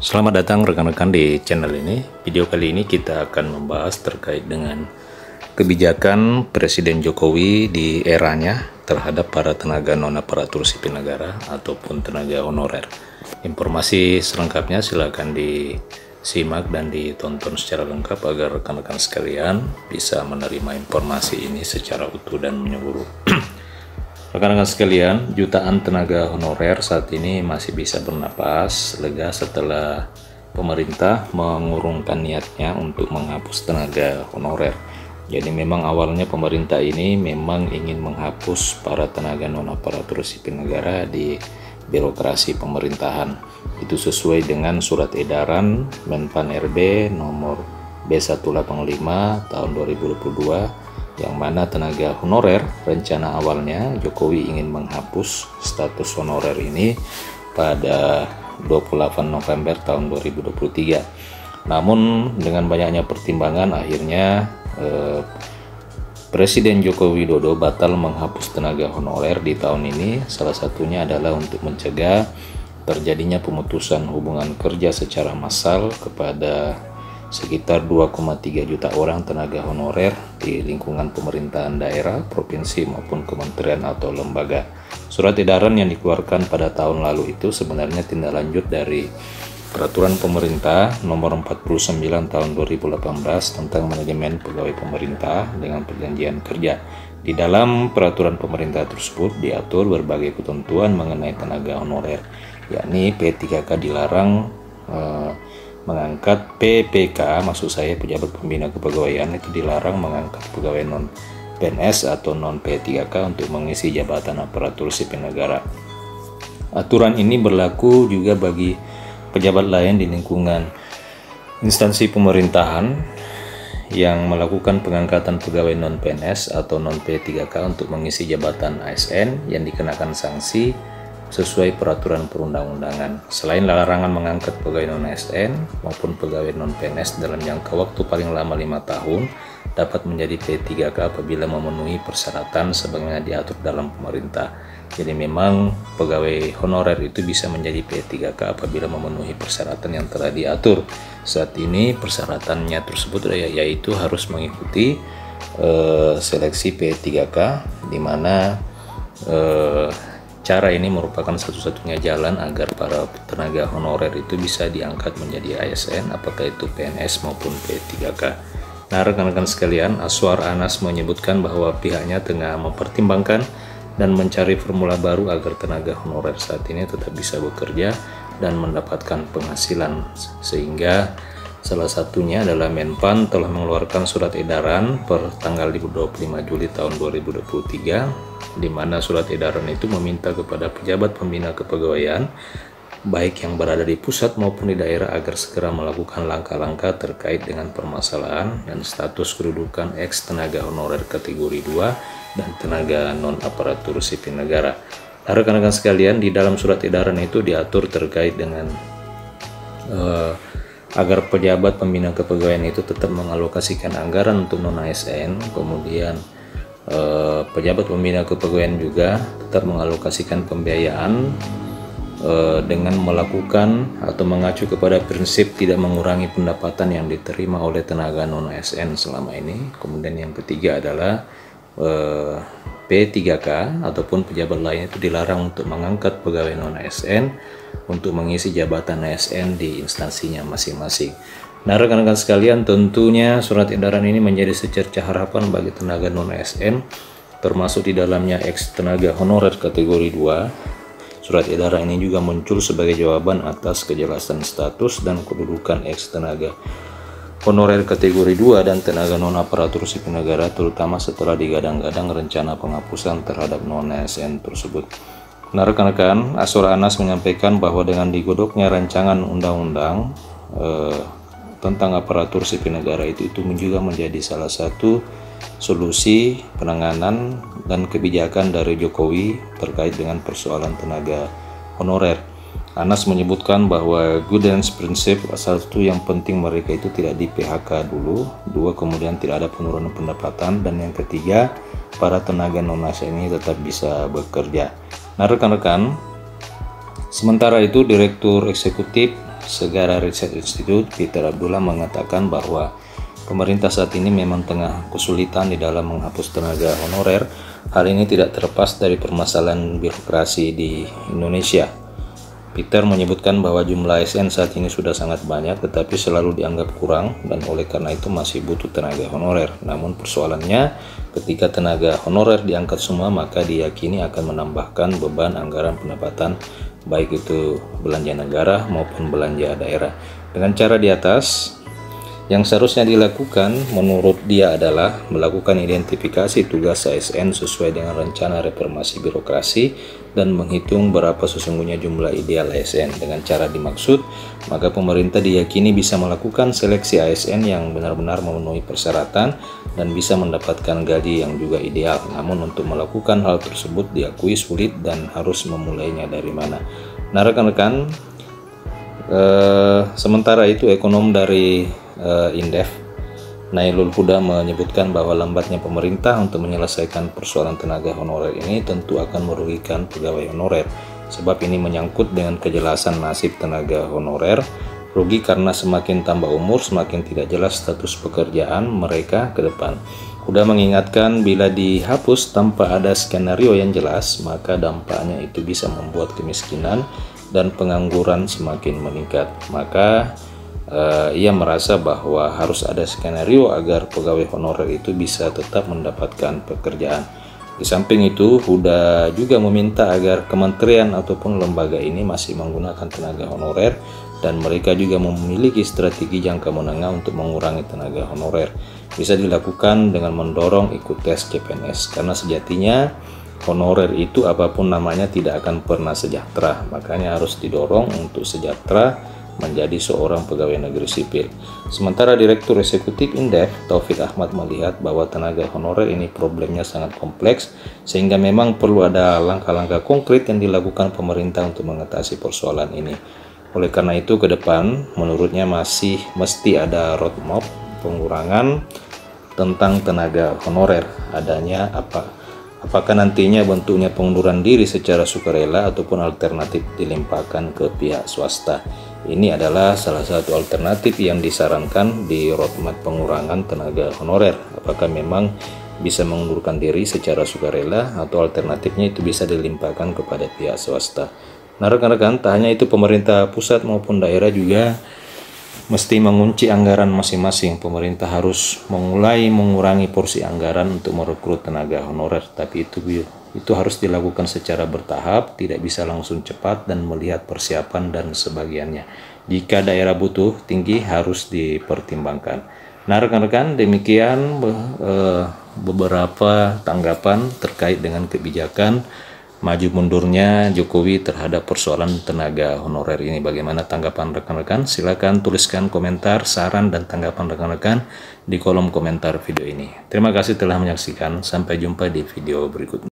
Selamat datang rekan-rekan di channel ini. Video kali ini kita akan membahas terkait dengan kebijakan Presiden Jokowi di eranya terhadap para tenaga non-aparatur sipil negara ataupun tenaga honorer. Informasi selengkapnya silakan disimak dan ditonton secara lengkap agar rekan-rekan sekalian bisa menerima informasi ini secara utuh dan menyeluruh. Rekan-rekan sekalian, jutaan tenaga honorer saat ini masih bisa bernapas lega setelah pemerintah mengurungkan niatnya untuk menghapus tenaga honorer. Jadi memang awalnya pemerintah ini memang ingin menghapus para tenaga non-aparatur sipil negara di birokrasi pemerintahan. Itu sesuai dengan surat edaran Menpan RB nomor B185 tahun 2022, yang mana tenaga honorer rencana awalnya Jokowi ingin menghapus status honorer ini pada 28 November tahun 2023. Namun dengan banyaknya pertimbangan akhirnya Presiden Joko Widodo batal menghapus tenaga honorer di tahun ini. Salah satunya adalah untuk mencegah terjadinya pemutusan hubungan kerja secara massal kepada sekitar 2,3 juta orang tenaga honorer di lingkungan pemerintahan daerah, provinsi maupun kementerian atau lembaga. Surat edaran yang dikeluarkan pada tahun lalu itu sebenarnya tindak lanjut dari Peraturan Pemerintah Nomor 49 Tahun 2018 tentang manajemen pegawai pemerintah dengan perjanjian kerja. Di dalam peraturan pemerintah tersebut diatur berbagai ketentuan mengenai tenaga honorer, yakni P3K dilarang mengangkat PPK, maksud saya pejabat pembina kepegawaian itu dilarang mengangkat pegawai non PNS atau non P3K untuk mengisi jabatan aparatur sipil negara. Aturan ini berlaku juga bagi pejabat lain di lingkungan instansi pemerintahan yang melakukan pengangkatan pegawai non PNS atau non P3K untuk mengisi jabatan ASN yang dikenakan sanksi sesuai peraturan perundang-undangan. Selain larangan mengangkat pegawai non-ASN maupun pegawai non-PNS dalam jangka waktu paling lama 5 tahun dapat menjadi P3K apabila memenuhi persyaratan sebagaimana diatur dalam pemerintah. Jadi memang pegawai honorer itu bisa menjadi P3K apabila memenuhi persyaratan yang telah diatur. Saat ini persyaratannya tersebut yaitu harus mengikuti seleksi P3K, di mana cara ini merupakan satu-satunya jalan agar para tenaga honorer itu bisa diangkat menjadi ASN, apakah itu PNS maupun P3K. Nah, rekan-rekan sekalian, Aswar Anas menyebutkan bahwa pihaknya tengah mempertimbangkan dan mencari formula baru agar tenaga honorer saat ini tetap bisa bekerja dan mendapatkan penghasilan, sehingga salah satunya adalah Menpan telah mengeluarkan surat edaran per tanggal 25 Juli tahun 2023, di mana surat edaran itu meminta kepada pejabat pembina kepegawaian baik yang berada di pusat maupun di daerah agar segera melakukan langkah-langkah terkait dengan permasalahan dan status kedudukan ex tenaga honorer kategori 2 dan tenaga non-aparatur sipil negara. Nah, rekan-rekan sekalian, di dalam surat edaran itu diatur terkait dengan agar pejabat pembina kepegawaian itu tetap mengalokasikan anggaran untuk non-ASN, kemudian pejabat pembina kepegawaian juga tetap mengalokasikan pembiayaan dengan melakukan atau mengacu kepada prinsip tidak mengurangi pendapatan yang diterima oleh tenaga non-ASN selama ini. Kemudian yang ketiga adalah P3K ataupun pejabat lain itu dilarang untuk mengangkat pegawai non-ASN untuk mengisi jabatan ASN di instansinya masing-masing. Nah, rekan-rekan sekalian, tentunya surat edaran ini menjadi secerca harapan bagi tenaga non-ASN, termasuk di dalamnya ex tenaga honorer kategori 2. Surat edaran ini juga muncul sebagai jawaban atas kejelasan status dan kedudukan ex tenaga honorer kategori 2 dan tenaga non-aparatur sipil negara, terutama setelah digadang-gadang rencana penghapusan terhadap non-ASN tersebut. Nah, rekan-rekan, Aswar Anas menyampaikan bahwa dengan digodoknya rancangan undang-undang tentang aparatur sipil negara itu juga menjadi salah satu solusi penanganan dan kebijakan dari Jokowi terkait dengan persoalan tenaga honorer. Anas menyebutkan bahwa Goodens prinsip, satu yang penting mereka itu tidak di PHK dulu, dua kemudian tidak ada penurunan pendapatan, dan yang ketiga para tenaga non-ASN ini tetap bisa bekerja. Nah, rekan-rekan, sementara itu Direktur Eksekutif Segara Research Institute, Peter Abdullah mengatakan bahwa pemerintah saat ini memang tengah kesulitan di dalam menghapus tenaga honorer. Hal ini tidak terlepas dari permasalahan birokrasi di Indonesia. Peter menyebutkan bahwa jumlah ASN saat ini sudah sangat banyak, tetapi selalu dianggap kurang dan oleh karena itu masih butuh tenaga honorer. Namun persoalannya, ketika tenaga honorer diangkat semua, maka diyakini akan menambahkan beban anggaran pendapatan, baik itu belanja negara maupun belanja daerah. Dengan cara di atas, yang seharusnya dilakukan menurut dia adalah melakukan identifikasi tugas ASN sesuai dengan rencana reformasi birokrasi dan menghitung berapa sesungguhnya jumlah ideal ASN. Dengan cara dimaksud, maka pemerintah diyakini bisa melakukan seleksi ASN yang benar-benar memenuhi persyaratan dan bisa mendapatkan gaji yang juga ideal. Namun untuk melakukan hal tersebut diakui sulit dan harus memulainya dari mana. Nah rekan-rekan, sementara itu ekonom dari Indef, Nailul Huda menyebutkan bahwa lambatnya pemerintah untuk menyelesaikan persoalan tenaga honorer ini tentu akan merugikan pegawai honorer, sebab ini menyangkut dengan kejelasan nasib tenaga honorer. Rugi karena semakin tambah umur, semakin tidak jelas status pekerjaan mereka ke depan. Huda mengingatkan bila dihapus tanpa ada skenario yang jelas, maka dampaknya itu bisa membuat kemiskinan dan pengangguran semakin meningkat. Maka ia merasa bahwa harus ada skenario agar pegawai honorer itu bisa tetap mendapatkan pekerjaan. Di samping itu, Huda juga meminta agar kementerian ataupun lembaga ini masih menggunakan tenaga honorer dan mereka juga memiliki strategi jangka menengah untuk mengurangi tenaga honorer. Bisa dilakukan dengan mendorong ikut tes CPNS, karena sejatinya honorer itu apapun namanya tidak akan pernah sejahtera. Makanya harus didorong untuk sejahtera menjadi seorang pegawai negeri sipil. Sementara Direktur Eksekutif Indef, Taufik Ahmad, melihat bahwa tenaga honorer ini problemnya sangat kompleks, sehingga memang perlu ada langkah-langkah konkret yang dilakukan pemerintah untuk mengatasi persoalan ini. Oleh karena itu ke depan menurutnya masih mesti ada roadmap pengurangan tentang tenaga honorer. Adanya apakah nantinya bentuknya pengunduran diri secara sukarela ataupun alternatif dilimpahkan ke pihak swasta. Ini adalah salah satu alternatif yang disarankan di roadmap pengurangan tenaga honorer. Apakah memang bisa mengundurkan diri secara sukarela atau alternatifnya itu bisa dilimpahkan kepada pihak swasta. Nah rekan-rekan, tak hanya itu, pemerintah pusat maupun daerah juga mesti mengunci anggaran masing-masing. Pemerintah harus mulai mengurangi porsi anggaran untuk merekrut tenaga honorer, tapi itu harus dilakukan secara bertahap, tidak bisa langsung cepat dan melihat persiapan dan sebagiannya. Jika daerah butuh tinggi harus dipertimbangkan. Nah rekan-rekan, demikian beberapa tanggapan terkait dengan kebijakan maju mundurnya Jokowi terhadap persoalan tenaga honorer ini. Bagaimana tanggapan rekan-rekan? Silakan tuliskan komentar, saran, dan tanggapan rekan-rekan di kolom komentar video ini. Terima kasih telah menyaksikan. Sampai jumpa di video berikutnya.